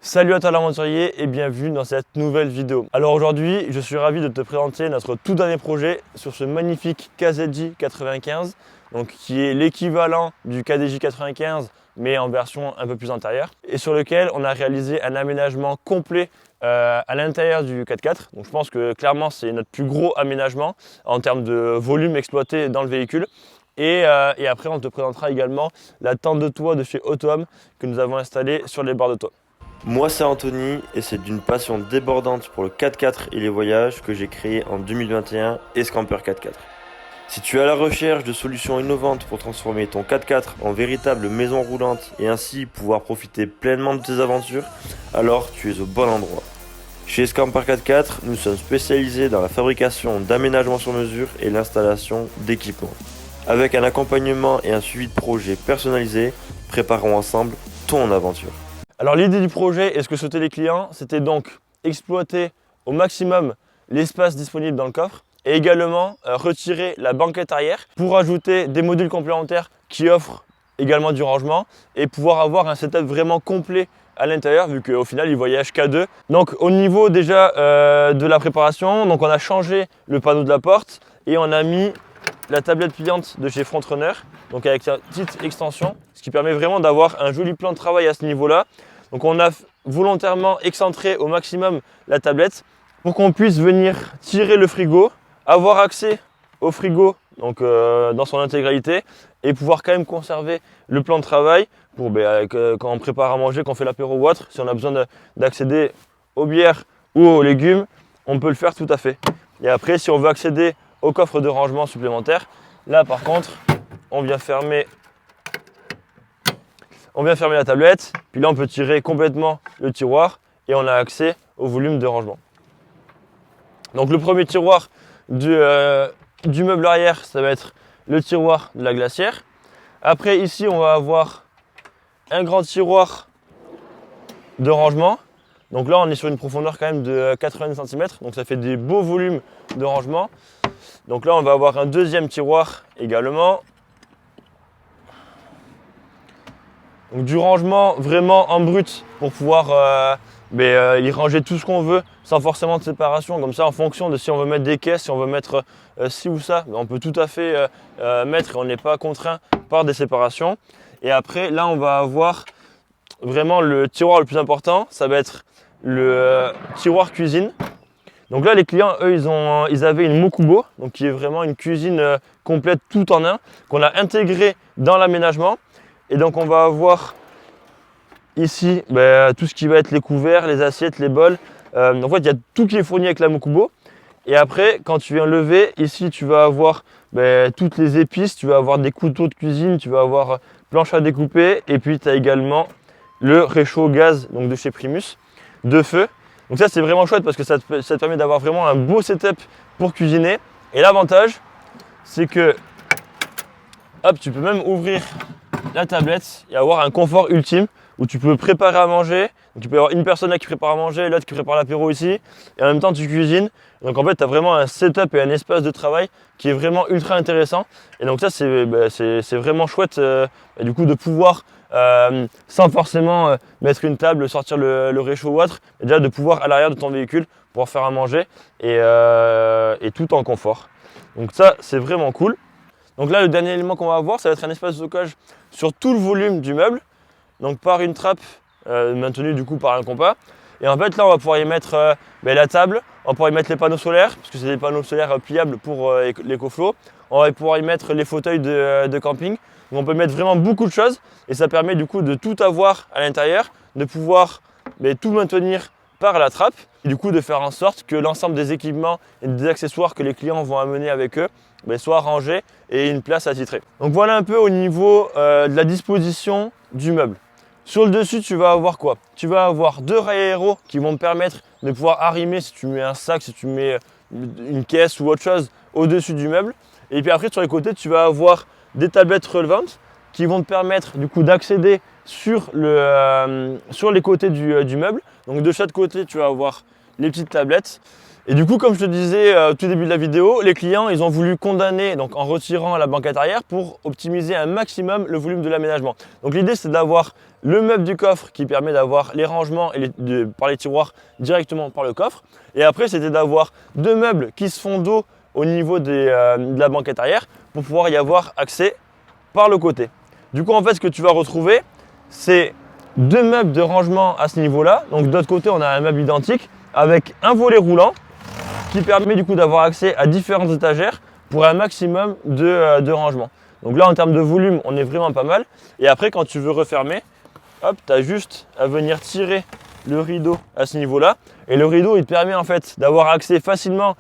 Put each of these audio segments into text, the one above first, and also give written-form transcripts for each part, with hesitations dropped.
Salut à toi l'aventurier et bienvenue dans cette nouvelle vidéo. Alors aujourd'hui, je suis ravi de te présenter notre tout dernier projet sur ce magnifique KZJ 95, donc qui est l'équivalent du KDJ 95 mais en version un peu plus intérieure et sur lequel on a réalisé un aménagement complet à l'intérieur du 4x4. Donc je pense que clairement c'est notre plus gros aménagement en termes de volume exploité dans le véhicule. Et après on te présentera également la tente de toit de chez Autohome que nous avons installée sur les bords de toit. Moi c'est Anthony et c'est d'une passion débordante pour le 4x4 et les voyages que j'ai créé en 2021 Escamper 4x4. Si tu es à la recherche de solutions innovantes pour transformer ton 4x4 en véritable maison roulante et ainsi pouvoir profiter pleinement de tes aventures, alors tu es au bon endroit. Chez Escamper 4x4, nous sommes spécialisés dans la fabrication d'aménagements sur mesure et l'installation d'équipements. Avec un accompagnement et un suivi de projet personnalisé, préparons ensemble ton aventure. Alors l'idée du projet et ce que souhaitaient les clients, c'était donc exploiter au maximum l'espace disponible dans le coffre et également retirer la banquette arrière pour ajouter des modules complémentaires qui offrent également du rangement et pouvoir avoir un setup vraiment complet à l'intérieur vu qu'au final ils voyagent qu'à deux. Donc au niveau déjà de la préparation, donc on a changé le panneau de la porte et on a mis la tablette pliante de chez Frontrunner, donc avec une petite extension, ce qui permet vraiment d'avoir un joli plan de travail à ce niveau-là. Donc on a volontairement excentré au maximum la tablette pour qu'on puisse venir tirer le frigo, avoir accès au frigo donc, dans son intégralité et pouvoir quand même conserver le plan de travail pour quand on prépare à manger, quand on fait l'apéro ou autre, si on a besoin d'accéder aux bières ou aux légumes, on peut le faire tout à fait. Et après, si on veut accéder au coffre de rangement supplémentaire, là par contre, on vient fermer la tablette, puis là on peut tirer complètement le tiroir et on a accès au volume de rangement. Donc le premier tiroir du meuble arrière, ça va être le tiroir de la glacière. Après ici on va avoir un grand tiroir de rangement. Donc là on est sur une profondeur quand même de 90 cm, donc ça fait des beaux volumes de rangement. Donc là on va avoir un deuxième tiroir également. Donc du rangement vraiment en brut pour pouvoir y ranger tout ce qu'on veut sans forcément de séparation. Comme ça, en fonction de si on veut mettre des caisses, si on veut mettre ci ou ça, on peut tout à fait mettre et on n'est pas contraint par des séparations. Et après, là, on va avoir vraiment le tiroir le plus important. Ça va être le tiroir cuisine. Donc là, les clients, eux, ils avaient une Mokubo, donc qui est vraiment une cuisine complète tout en un, qu'on a intégré dans l'aménagement. Et donc on va avoir ici tout ce qui va être les couverts, les assiettes, les bols. En fait, il y a tout qui est fourni avec la Mokubo. Et après, quand tu viens lever, ici tu vas avoir toutes les épices, tu vas avoir des couteaux de cuisine, tu vas avoir planche à découper. Et puis tu as également le réchaud gaz donc de chez Primus, de feu. Donc ça c'est vraiment chouette parce que ça te permet d'avoir vraiment un beau setup pour cuisiner. Et l'avantage, c'est que hop, tu peux même ouvrir la tablette et avoir un confort ultime où tu peux préparer à manger. Donc, tu peux avoir une personne là qui prépare à manger, l'autre qui prépare l'apéro ici, et en même temps tu cuisines. Donc en fait tu as vraiment un setup et un espace de travail qui est vraiment ultra intéressant. Et donc ça c'est vraiment chouette du coup de pouvoir sans forcément mettre une table, sortir le réchaud ou autre, mais déjà de pouvoir à l'arrière de ton véhicule pouvoir faire à manger et tout en confort. Donc ça c'est vraiment cool. Donc là, le dernier élément qu'on va avoir, ça va être un espace de stockage sur tout le volume du meuble, donc par une trappe maintenue du coup par un compas. Et en fait, là, on va pouvoir y mettre la table, on va pouvoir y mettre les panneaux solaires, parce que c'est des panneaux solaires pliables pour l'EcoFlow. On va pouvoir y mettre les fauteuils de camping. Donc on peut mettre vraiment beaucoup de choses et ça permet du coup de tout avoir à l'intérieur, de pouvoir tout maintenir par la trappe et du coup de faire en sorte que l'ensemble des équipements et des accessoires que les clients vont amener avec eux soient rangés et une place attitrée. Donc voilà un peu au niveau de la disposition du meuble. Sur le dessus, tu vas avoir quoi? Tu vas avoir deux rails aéros qui vont te permettre de pouvoir arrimer si tu mets un sac, si tu mets une caisse ou autre chose au-dessus du meuble. Et puis après sur les côtés, tu vas avoir des tablettes relevantes qui vont te permettre du coup d'accéder sur les côtés du meuble. Donc de chaque côté, tu vas avoir les petites tablettes. Et du coup, comme je te disais au tout début de la vidéo, les clients, ils ont voulu condamner donc en retirant la banquette arrière pour optimiser un maximum le volume de l'aménagement. Donc l'idée, c'est d'avoir le meuble du coffre qui permet d'avoir les rangements et par les tiroirs directement par le coffre. Et après, c'était d'avoir deux meubles qui se font dos au niveau de la banquette arrière pour pouvoir y avoir accès par le côté. Du coup, en fait, ce que tu vas retrouver, c'est deux meubles de rangement à ce niveau-là. Donc de l'autre côté, on a un meuble identique avec un volet roulant qui permet du coup d'avoir accès à différentes étagères pour un maximum de rangement. Donc là, en termes de volume, on est vraiment pas mal. Et après, quand tu veux refermer, hop, tu as juste à venir tirer le rideau à ce niveau-là. Et le rideau, il te permet en fait d'avoir accès facilement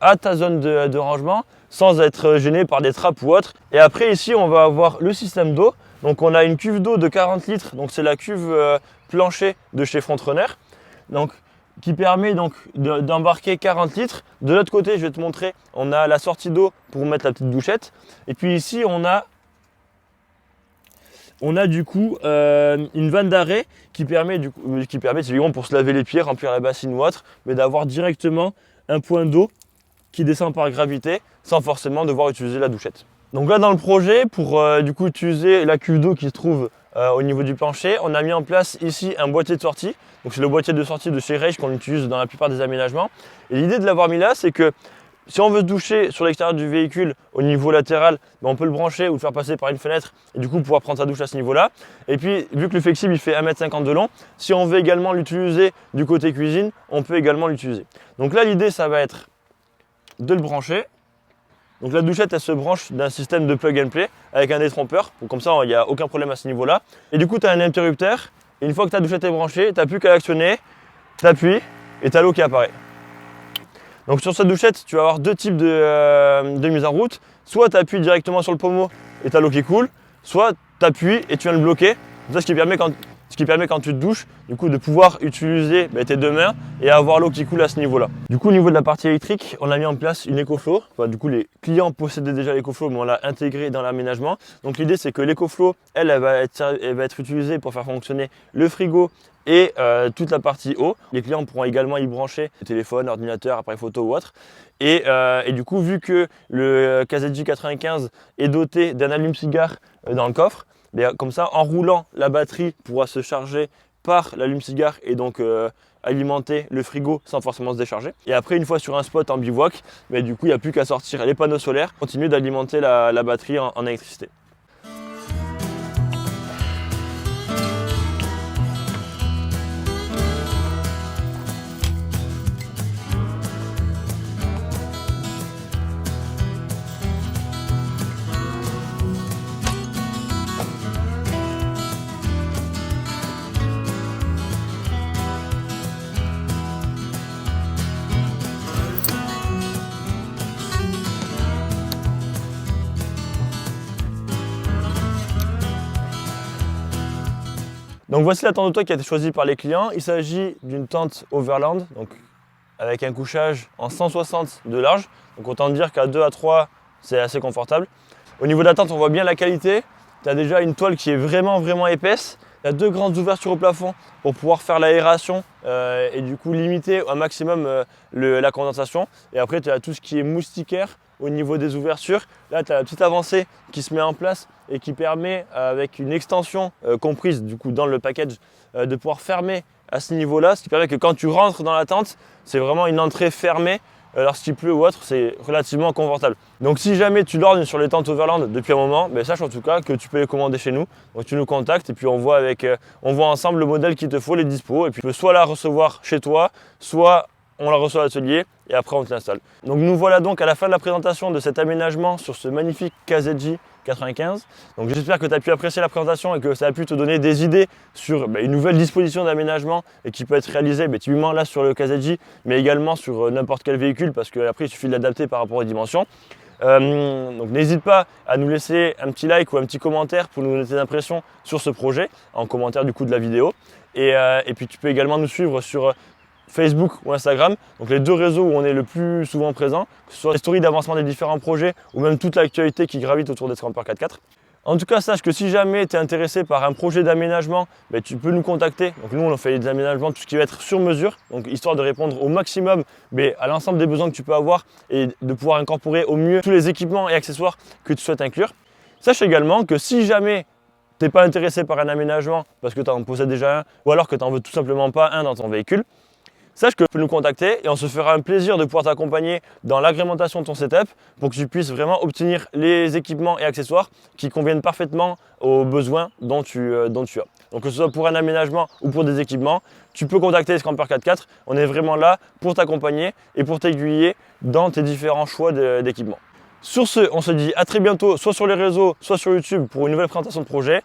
à ta zone de rangement sans être gêné par des trappes ou autre. Et après, ici, on va avoir le système d'eau. Donc on a une cuve d'eau de 40 litres. Donc c'est la cuve plancher de chez Frontrunner. Donc qui permet donc d'embarquer 40 litres. De l'autre côté, je vais te montrer, on a la sortie d'eau pour mettre la petite douchette. Et puis ici, on a du coup une vanne d'arrêt qui permet typiquement pour se laver les pieds, remplir la bassine ou autre, mais d'avoir directement un point d'eau qui descend par gravité sans forcément devoir utiliser la douchette. Donc là dans le projet, pour du coup utiliser la cuve d'eau qui se trouve au niveau du plancher, on a mis en place ici un boîtier de sortie. Donc c'est le boîtier de sortie de chez Rage qu'on utilise dans la plupart des aménagements. Et l'idée de l'avoir mis là, c'est que si on veut se doucher sur l'extérieur du véhicule au niveau latéral, on peut le brancher ou le faire passer par une fenêtre et du coup pouvoir prendre sa douche à ce niveau-là. Et puis vu que le flexible il fait 1,50 m de long, si on veut également l'utiliser du côté cuisine, on peut également l'utiliser. Donc là l'idée ça va être de le brancher. Donc la douchette elle se branche d'un système de plug and play avec un détrompeur, donc comme ça il n'y a aucun problème à ce niveau-là. Et du coup tu as un interrupteur, et une fois que ta douchette est branchée, tu n'as plus qu'à l'actionner, tu appuies et tu as l'eau qui apparaît. Donc sur cette douchette, tu vas avoir deux types de mise en route. Soit tu appuies directement sur le pommeau et tu as l'eau qui coule, soit tu appuies et tu viens le bloquer. C'est ce qui permet quand tu te douches, du coup, de pouvoir utiliser tes deux mains et avoir l'eau qui coule à ce niveau-là. Du coup, au niveau de la partie électrique, on a mis en place une EcoFlow. Enfin, du coup, les clients possédaient déjà l'EcoFlow, mais on l'a intégré dans l'aménagement. Donc l'idée, c'est que l'EcoFlow, elle va être utilisée pour faire fonctionner le frigo et toute la partie eau. Les clients pourront également y brancher téléphone, ordinateur, appareil photo ou autre. Et du coup, vu que le KZJ 95 est doté d'un allume-cigare dans le coffre, comme ça, en roulant, la batterie pourra se charger par l'allume-cigare et donc alimenter le frigo sans forcément se décharger. Et après, une fois sur un spot en bivouac, du coup, il n'y a plus qu'à sortir les panneaux solaires, continuer d'alimenter la batterie en électricité. Donc voici la tente de toit qui a été choisie par les clients. Il s'agit d'une tente Overland, donc avec un couchage en 160 de large. Donc autant dire qu'à 2 à 3, c'est assez confortable. Au niveau de la tente, on voit bien la qualité. Tu as déjà une toile qui est vraiment épaisse. Tu as deux grandes ouvertures au plafond pour pouvoir faire l'aération et du coup limiter au maximum la condensation. Et après, tu as tout ce qui est moustiquaire au niveau des ouvertures. Là, tu as la petite avancée qui se met en place et qui permet, avec une extension comprise du coup dans le package, de pouvoir fermer à ce niveau-là. Ce qui permet que quand tu rentres dans la tente, c'est vraiment une entrée fermée. Lorsqu'il pleut ou autre, c'est relativement confortable. Donc si jamais tu lorgnes sur les tentes Overland depuis un moment, sache en tout cas que tu peux les commander chez nous. Donc tu nous contactes et puis on voit ensemble le modèle qu'il te faut, les dispos. Et puis tu peux soit la recevoir chez toi, soit on la reçoit à l'atelier et après on te l'installe. Donc nous voilà donc à la fin de la présentation de cet aménagement sur ce magnifique KZJ 95. Donc j'espère que tu as pu apprécier la présentation et que ça a pu te donner des idées sur une nouvelle disposition d'aménagement et qui peut être réalisée typiquement là sur le KZJ, mais également sur n'importe quel véhicule parce qu'après il suffit de l'adapter par rapport aux dimensions. Donc n'hésite pas à nous laisser un petit like ou un petit commentaire pour nous donner tes impressions sur ce projet en commentaire du coup de la vidéo. Et puis tu peux également nous suivre sur Facebook ou Instagram, donc les deux réseaux où on est le plus souvent présent, que ce soit les stories d'avancement des différents projets ou même toute l'actualité qui gravite autour des Scamper 4x4. En tout cas, sache que si jamais tu es intéressé par un projet d'aménagement, tu peux nous contacter. Donc nous, on fait des aménagements, tout ce qui va être sur mesure, donc histoire de répondre au maximum à l'ensemble des besoins que tu peux avoir et de pouvoir incorporer au mieux tous les équipements et accessoires que tu souhaites inclure. Sache également que si jamais tu n'es pas intéressé par un aménagement parce que tu en possèdes déjà un ou alors que tu n'en veux tout simplement pas un dans ton véhicule, sache que tu peux nous contacter et on se fera un plaisir de pouvoir t'accompagner dans l'agrémentation de ton setup pour que tu puisses vraiment obtenir les équipements et accessoires qui conviennent parfaitement aux besoins dont tu as. Donc que ce soit pour un aménagement ou pour des équipements, tu peux contacter Scamper 4x4. On est vraiment là pour t'accompagner et pour t'aiguiller dans tes différents choix d'équipements. Sur ce, on se dit à très bientôt, soit sur les réseaux, soit sur YouTube pour une nouvelle présentation de projet.